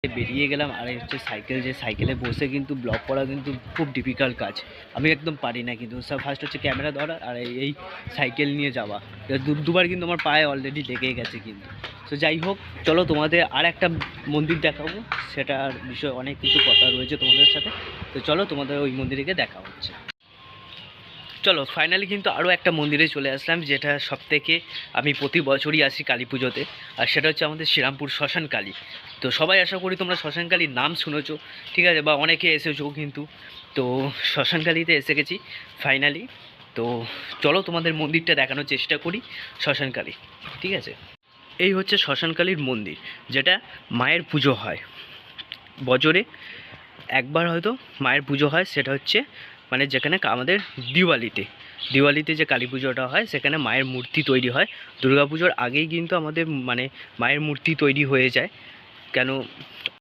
বেরিয়ে গেলাম। আর এই হচ্ছে সাইকেল, যে সাইকেলে বসে কিন্তু ব্লগ করা কিন্তু খুব ডিফিকাল্ট কাজ। আমি একদম পারি না কিন্তু। ফার্স্ট হচ্ছে ক্যামেরা ধরা আর এই সাইকেল নিয়ে যাওয়া। দুবার কিন্তু আমার পায়ে অলরেডি লেগে গেছে কিন্তু। তো যাই হোক, চলো তোমাদের আর একটা মন্দির দেখাবো, সেটার বিষয়ে অনেক কিছু কথা রয়েছে তোমাদের সাথে। তো চলো তোমাদের ওই মন্দিরে দেখা হচ্ছে। চলো ফাইনালি কিন্তু আরও একটা মন্দিরে চলে আসলাম, যেটা সবথেকে আমি প্রতি বছরই আসি কালী পুজোতে। আর সেটা হচ্ছে আমাদের শ্রীরামপুর শ্মশান কালী। তো সবাই আশা করি তোমরা শ্মশান কালীর নাম শুনেছো, ঠিক আছে, বা অনেকে এসেছো কিন্তু। তো শ্মশান কালীতে এসে গেছি ফাইনালি। তো চলো তোমাদের মন্দিরটা দেখানোর চেষ্টা করি, শ্মশান কালী, ঠিক আছে। এই হচ্ছে শ্মশান কালীর মন্দির, যেটা মায়ের পুজো হয় বছরে একবার হয়তো মায়ের পুজো হয়। সেটা হচ্ছে মানে যেখানে আমাদের দিওয়ালিতে যে কালী পুজোটা হয়, সেখানে মায়ের মূর্তি তৈরি হয়। দুর্গা পুজোর আগেই কিন্তু আমাদের মানে মায়ের মূর্তি তৈরি হয়ে যায়। কেন